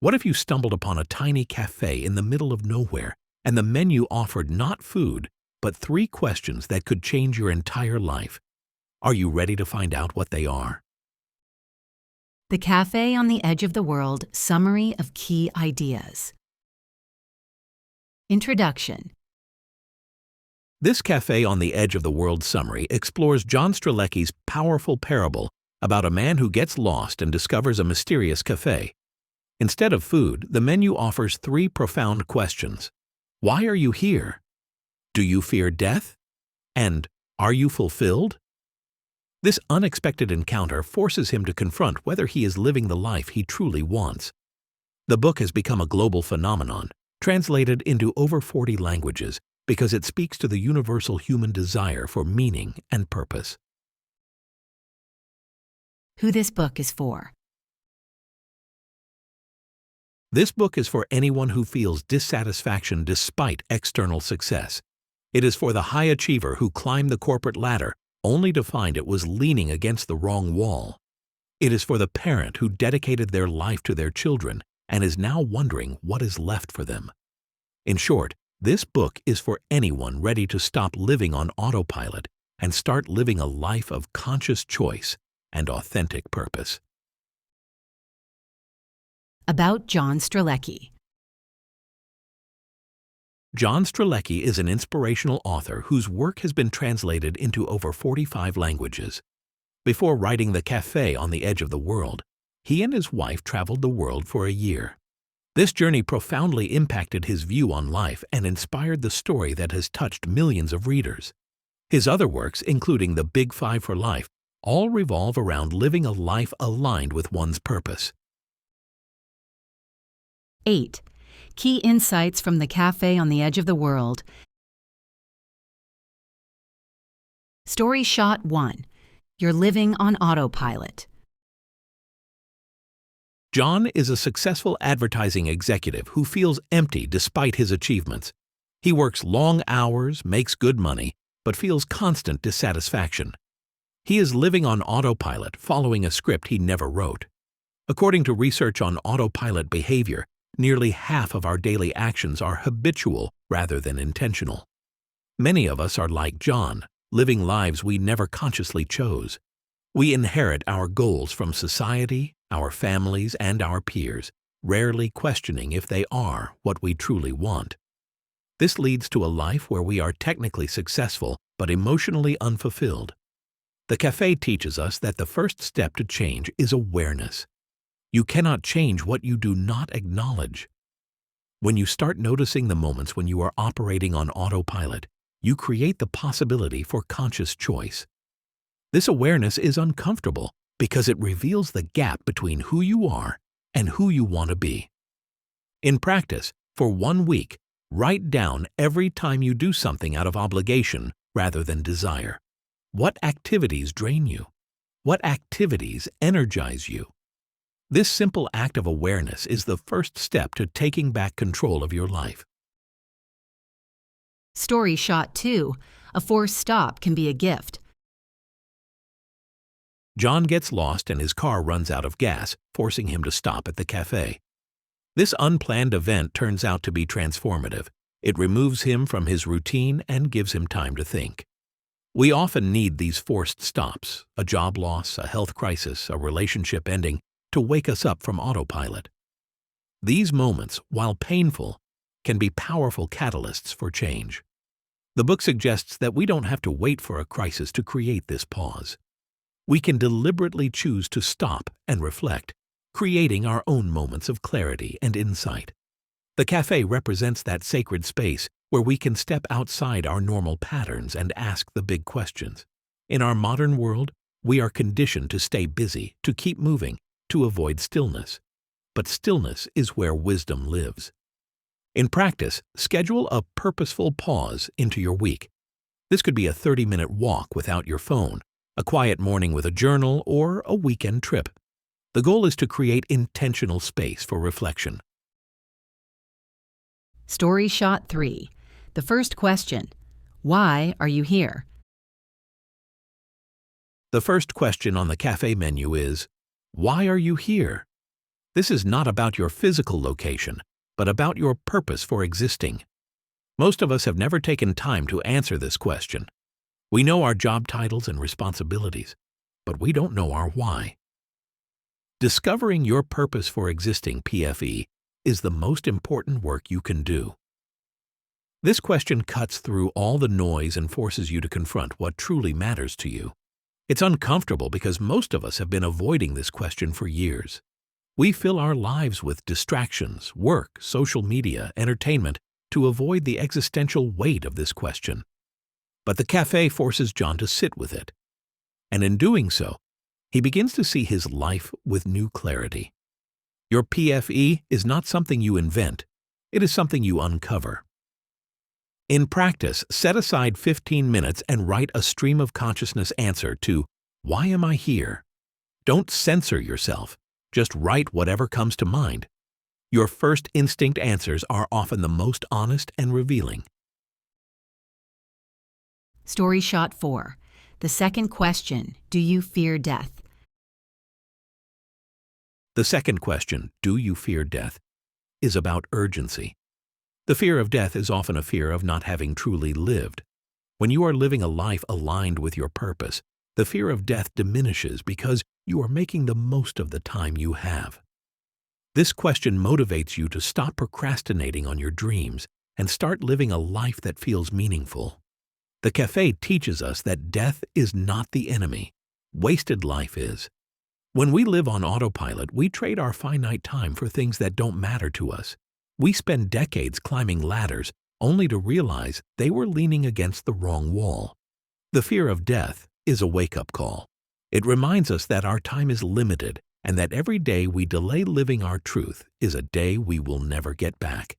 What if you stumbled upon a tiny cafe in the middle of nowhere and the menu offered not food, but 3 questions that could change your entire life? Are you ready to find out what they are? The Cafe on the Edge of the World Summary of Key Ideas. Introduction. This Cafe on the Edge of the World summary explores John Strelecky's powerful parable about a man who gets lost and discovers a mysterious cafe. Instead of food, the menu offers 3 profound questions. Why are you here? Do you fear death? And are you fulfilled? This unexpected encounter forces him to confront whether he is living the life he truly wants. The book has become a global phenomenon, translated into over 40 languages, because it speaks to the universal human desire for meaning and purpose. Who this book is for. This book is for anyone who feels dissatisfaction despite external success. It is for the high achiever who climbed the corporate ladder only to find it was leaning against the wrong wall. It is for the parent who dedicated their life to their children and is now wondering what is left for them. In short, this book is for anyone ready to stop living on autopilot and start living a life of conscious choice and authentic purpose. About John Strelecky. John Strelecky is an inspirational author whose work has been translated into over 45 languages. Before writing The Cafe on the Edge of the World, he and his wife traveled the world for a year. This journey profoundly impacted his view on life and inspired the story that has touched millions of readers. His other works, including The Big Five for Life, all revolve around living a life aligned with one's purpose. 8. Key Insights from the Cafe on the Edge of the World. Story Shot 1. You're living on autopilot. John is a successful advertising executive who feels empty despite his achievements. He works long hours, makes good money, but feels constant dissatisfaction. He is living on autopilot, following a script he never wrote. According to research on autopilot behavior, nearly half of our daily actions are habitual rather than intentional. Many of us are like John, living lives we never consciously chose. We inherit our goals from society, our families, and our peers, rarely questioning if they are what we truly want. This leads to a life where we are technically successful but emotionally unfulfilled. The Cafe teaches us that the first step to change is awareness. You cannot change what you do not acknowledge. When you start noticing the moments when you are operating on autopilot, you create the possibility for conscious choice. This awareness is uncomfortable because it reveals the gap between who you are and who you want to be. In practice, for 1 week, write down every time you do something out of obligation rather than desire. What activities drain you? What activities energize you? This simple act of awareness is the first step to taking back control of your life. Story Shot 2. A forced stop can be a gift. John gets lost and his car runs out of gas, forcing him to stop at the cafe. This unplanned event turns out to be transformative. It removes him from his routine and gives him time to think. We often need these forced stops, a job loss, a health crisis, a relationship ending, to wake us up from autopilot. These moments, while painful, can be powerful catalysts for change. The book suggests that we don't have to wait for a crisis to create this pause. We can deliberately choose to stop and reflect, creating our own moments of clarity and insight. The cafe represents that sacred space where we can step outside our normal patterns and ask the big questions. In our modern world, we are conditioned to stay busy, to keep moving, to avoid stillness. But stillness is where wisdom lives. In practice, schedule a purposeful pause into your week. This could be a 30-minute walk without your phone, a quiet morning with a journal, or a weekend trip. The goal is to create intentional space for reflection. Story Shot 3. The first question. Why are you here? The first question on the cafe menu is, why are you here? This is not about your physical location, but about your purpose for existing. Most of us have never taken time to answer this question. We know our job titles and responsibilities, but we don't know our why. Discovering your purpose for existing, PFE, is the most important work you can do. This question cuts through all the noise and forces you to confront what truly matters to you. It's uncomfortable because most of us have been avoiding this question for years. We fill our lives with distractions, work, social media, entertainment, to avoid the existential weight of this question. But the cafe forces John to sit with it. And in doing so, he begins to see his life with new clarity. Your PFE is not something you invent, it is something you uncover. In practice, set aside 15 minutes and write a stream of consciousness answer to, "Why am I here?" Don't censor yourself, just write whatever comes to mind. Your first instinct answers are often the most honest and revealing. Story shot 4. The second question, do you fear death? The second question, do you fear death, is about urgency. The fear of death is often a fear of not having truly lived. When you are living a life aligned with your purpose, the fear of death diminishes because you are making the most of the time you have. This question motivates you to stop procrastinating on your dreams and start living a life that feels meaningful. The cafe teaches us that death is not the enemy. Wasted life is. When we live on autopilot, we trade our finite time for things that don't matter to us. We spend decades climbing ladders only to realize they were leaning against the wrong wall. The fear of death is a wake-up call. It reminds us that our time is limited and that every day we delay living our truth is a day we will never get back.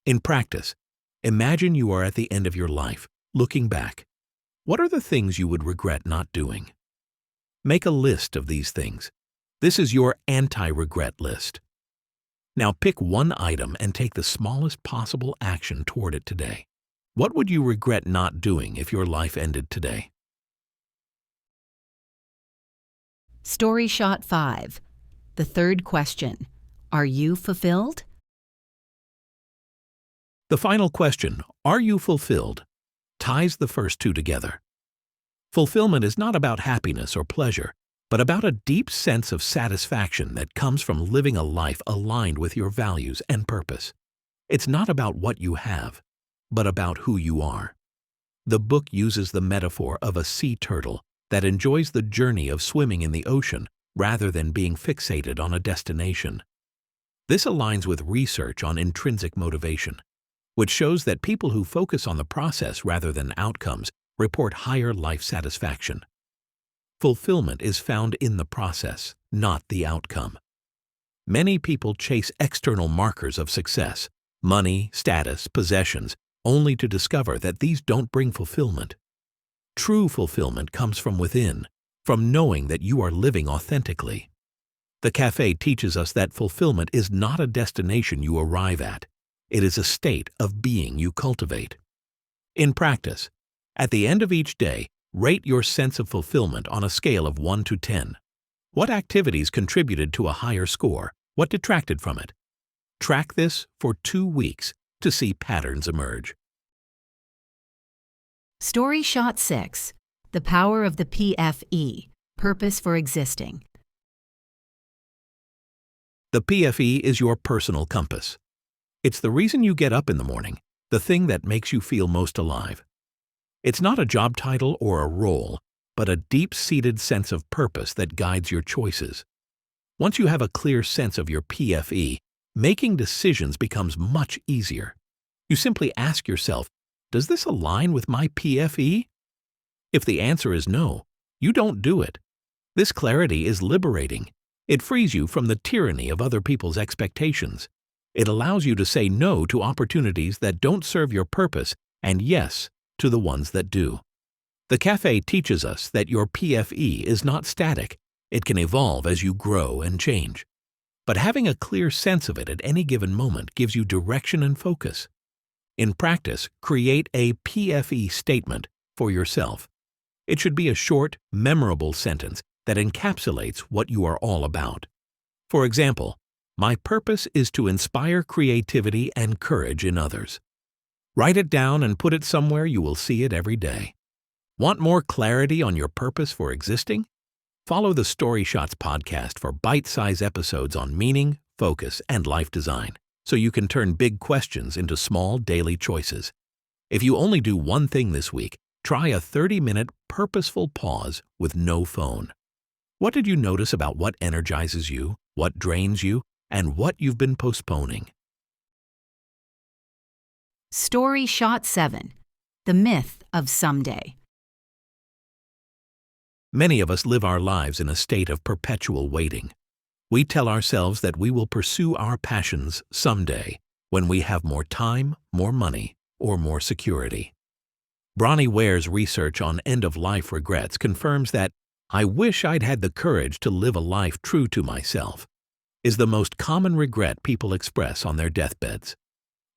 In practice, imagine you are at the end of your life, looking back. What are the things you would regret not doing? Make a list of these things. This is your anti-regret list. Now pick one item and take the smallest possible action toward it today. What would you regret not doing if your life ended today? Story shot 5. The third question, are you fulfilled? The final question, are you fulfilled, ties the first two together. Fulfillment is not about happiness or pleasure, but about a deep sense of satisfaction that comes from living a life aligned with your values and purpose. It's not about what you have, but about who you are. The book uses the metaphor of a sea turtle that enjoys the journey of swimming in the ocean rather than being fixated on a destination. This aligns with research on intrinsic motivation, which shows that people who focus on the process rather than outcomes report higher life satisfaction. Fulfillment is found in the process, not the outcome. Many people chase external markers of success, money, status, possessions, only to discover that these don't bring fulfillment. True fulfillment comes from within, from knowing that you are living authentically. The cafe teaches us that fulfillment is not a destination you arrive at. It is a state of being you cultivate. In practice, at the end of each day, rate your sense of fulfillment on a scale of 1 to 10. What activities contributed to a higher score? What detracted from it? Track this for 2 weeks to see patterns emerge. Story shot 6. The power of the PFE, purpose for existing. The PFE is your personal compass. It's the reason you get up in the morning, the thing that makes you feel most alive. It's not a job title or a role, but a deep-seated sense of purpose that guides your choices. Once you have a clear sense of your PFE, making decisions becomes much easier. You simply ask yourself, does this align with my PFE? If the answer is no, you don't do it. This clarity is liberating. It frees you from the tyranny of other people's expectations. It allows you to say no to opportunities that don't serve your purpose and yes to the ones that do. The cafe teaches us that your PFE is not static. It can evolve as you grow and change. But having a clear sense of it at any given moment gives you direction and focus. In practice, create a PFE statement for yourself. It should be a short, memorable sentence that encapsulates what you are all about. For example, my purpose is to inspire creativity and courage in others. Write it down and put it somewhere you will see it every day. Want more clarity on your purpose for existing? Follow the Story Shots podcast for bite-sized episodes on meaning, focus, and life design, so you can turn big questions into small daily choices. If you only do one thing this week, try a 30-minute purposeful pause with no phone. What did you notice about what energizes you, what drains you, and what you've been postponing? Story Shot 7. The Myth of Someday. Many of us live our lives in a state of perpetual waiting. We tell ourselves that we will pursue our passions someday, when we have more time, more money, or more security. Bronnie Ware's research on end-of-life regrets confirms that "I wish I'd had the courage to live a life true to myself" is the most common regret people express on their deathbeds.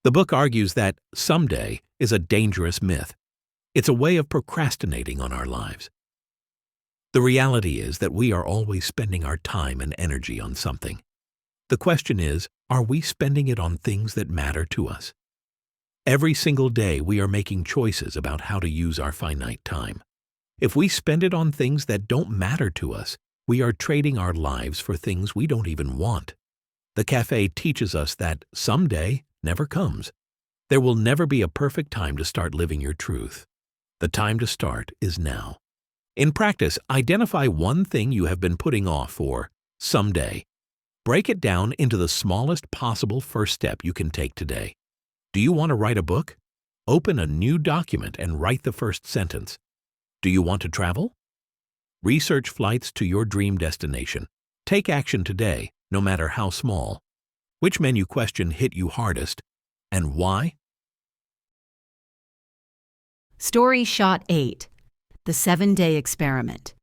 The book argues that someday is a dangerous myth. It's a way of procrastinating on our lives. The reality is that we are always spending our time and energy on something. The question is, are we spending it on things that matter to us? Every single day we are making choices about how to use our finite time. If we spend it on things that don't matter to us, we are trading our lives for things we don't even want. The cafe teaches us that someday never comes. There will never be a perfect time to start living your truth. The time to start is now. In practice, identify one thing you have been putting off for someday. Break it down into the smallest possible first step you can take today. Do you want to write a book? Open a new document and write the first sentence. Do you want to travel? Research flights to your dream destination. Take action today, no matter how small. Which menu question hit you hardest, and why? Story Shot 8. The 7-Day Experiment.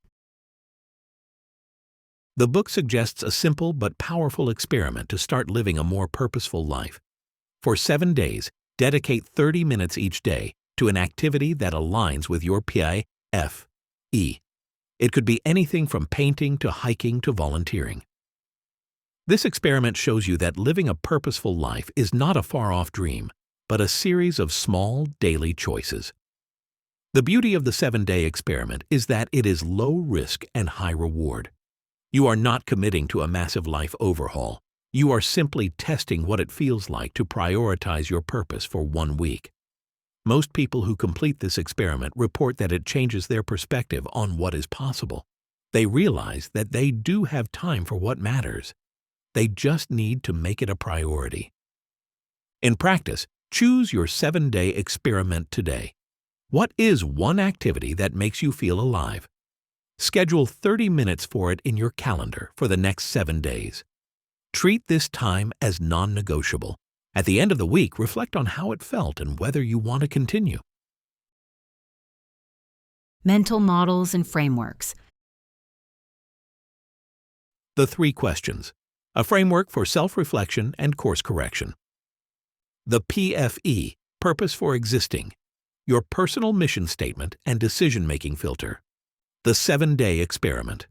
The book suggests a simple but powerful experiment to start living a more purposeful life. For 7 days, dedicate 30 minutes each day to an activity that aligns with your PIFE. It could be anything from painting to hiking to volunteering. This experiment shows you that living a purposeful life is not a far-off dream, but a series of small daily choices. The beauty of the 7-day experiment is that it is low risk and high reward. You are not committing to a massive life overhaul. You are simply testing what it feels like to prioritize your purpose for 1 week. Most people who complete this experiment report that it changes their perspective on what is possible. They realize that they do have time for what matters. They just need to make it a priority. In practice, choose your 7-day experiment today. What is one activity that makes you feel alive? Schedule 30 minutes for it in your calendar for the next 7 days. Treat this time as non-negotiable. At the end of the week, reflect on how it felt and whether you want to continue. Mental models and frameworks. The 3 questions. A framework for self-reflection and course correction. The PFE, Purpose for Existing. Your personal mission statement and decision-making filter. The 7-day experiment.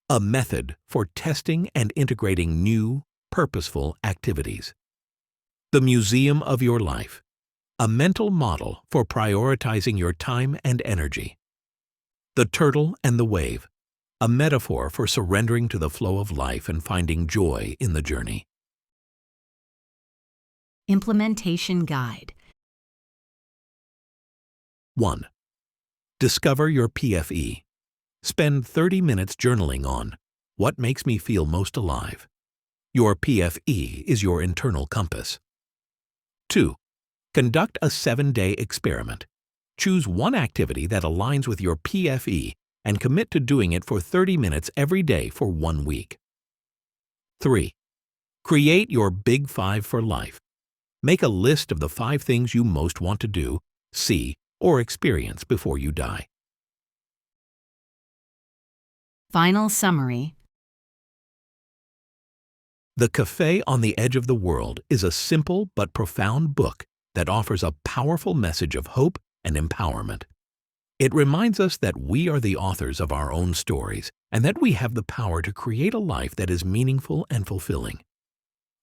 A method for testing and integrating new, purposeful activities. The museum of your life. A mental model for prioritizing your time and energy. The turtle and the wave. A metaphor for surrendering to the flow of life and finding joy in the journey. Implementation Guide. 1. Discover your PFE. Spend 30 minutes journaling on what makes me feel most alive. Your PFE is your internal compass. 2. Conduct a 7-day experiment. Choose one activity that aligns with your PFE and commit to doing it for 30 minutes every day for 1 week. 3. Create your Big 5 for life. Make a list of the 5 things you most want to do, see, or experience before you die. Final summary. The Cafe on the Edge of the World is a simple but profound book that offers a powerful message of hope and empowerment. It reminds us that we are the authors of our own stories and that we have the power to create a life that is meaningful and fulfilling.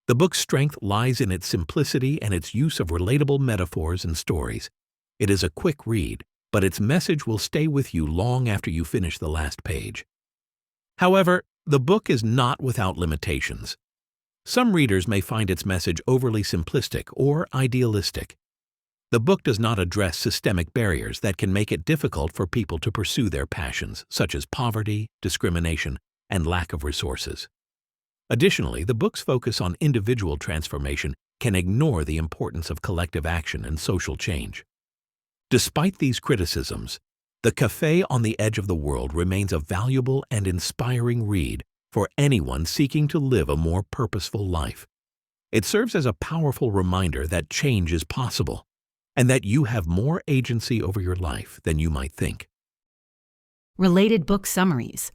The book's strength lies in its simplicity and its use of relatable metaphors and stories. It is a quick read, but its message will stay with you long after you finish the last page. However, the book is not without limitations. Some readers may find its message overly simplistic or idealistic. The book does not address systemic barriers that can make it difficult for people to pursue their passions, such as poverty, discrimination, and lack of resources. Additionally, the book's focus on individual transformation can ignore the importance of collective action and social change. Despite these criticisms, The Cafe on the Edge of the World remains a valuable and inspiring read for anyone seeking to live a more purposeful life. It serves as a powerful reminder that change is possible and that you have more agency over your life than you might think. Related book summaries.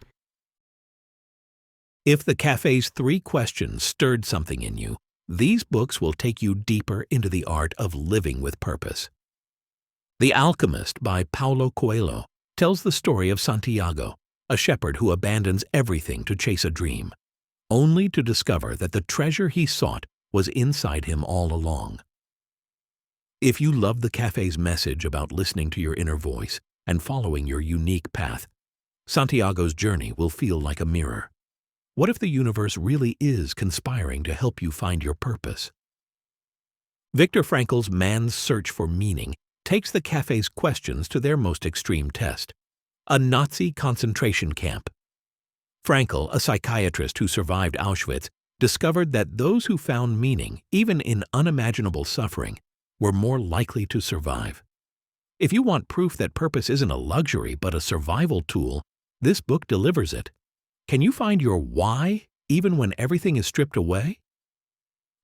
If The Cafe's 3 questions stirred something in you, these books will take you deeper into the art of living with purpose. The Alchemist by Paulo Coelho tells the story of Santiago, a shepherd who abandons everything to chase a dream, only to discover that the treasure he sought was inside him all along. If you love The Cafe's message about listening to your inner voice and following your unique path, Santiago's journey will feel like a mirror. What if the universe really is conspiring to help you find your purpose? Viktor Frankl's Man's Search for Meaning takes The Cafe's questions to their most extreme test: a Nazi concentration camp. Frankl, a psychiatrist who survived Auschwitz, discovered that those who found meaning, even in unimaginable suffering, were more likely to survive. If you want proof that purpose isn't a luxury but a survival tool, this book delivers it. Can you find your why even when everything is stripped away?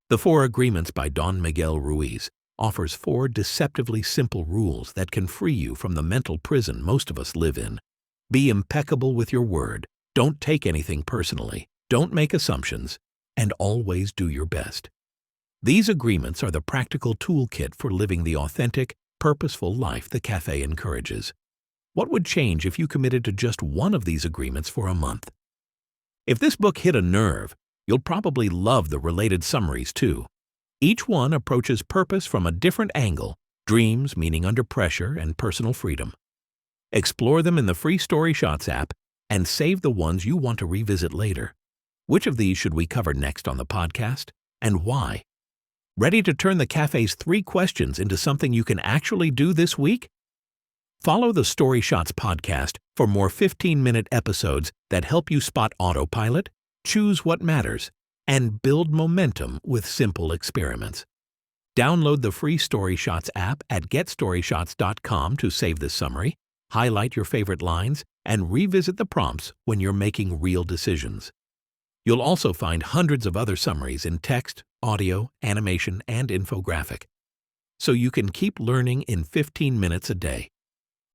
The 4 Agreements by Don Miguel Ruiz offers 4 deceptively simple rules that can free you from the mental prison most of us live in. Be impeccable with your word, don't take anything personally, don't make assumptions, and always do your best. These agreements are the practical toolkit for living the authentic, purposeful life The Cafe encourages. What would change if you committed to just one of these agreements for a month? If this book hit a nerve, you'll probably love the related summaries too. Each one approaches purpose from a different angle: dreams, meaning under pressure, and personal freedom. Explore them in the free Story Shots app and save the ones you want to revisit later. Which of these should we cover next on the podcast, and why? Ready to turn The Cafe's 3 questions into something you can actually do this week? Follow the Story Shots podcast for more 15-minute episodes that help you spot autopilot, choose what matters, and build momentum with simple experiments. Download the free Story Shots app at getstoryshots.com to save this summary, highlight your favorite lines, and revisit the prompts when you're making real decisions. You'll also find hundreds of other summaries in text, audio, animation, and infographic, so you can keep learning in 15 minutes a day.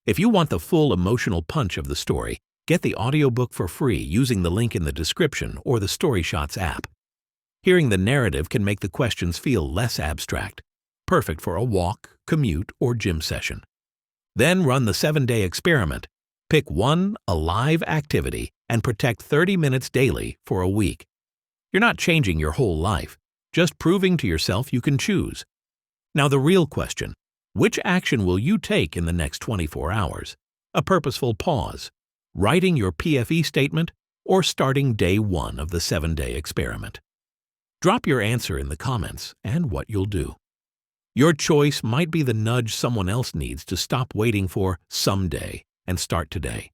If you want the full emotional punch of the story, get the audiobook for free using the link in the description or the Story Shots app. Hearing the narrative can make the questions feel less abstract, perfect for a walk, commute, or gym session. Then run the 7-day experiment. Pick one alive activity and protect 30 minutes daily for a week. You're not changing your whole life, just proving to yourself you can choose. Now the real question: which action will you take in the next 24 hours? A purposeful pause, writing your PFE statement, or starting day 1 of the 7-day experiment? Drop your answer in the comments and what you'll do. Your choice might be the nudge someone else needs to stop waiting for someday and start today.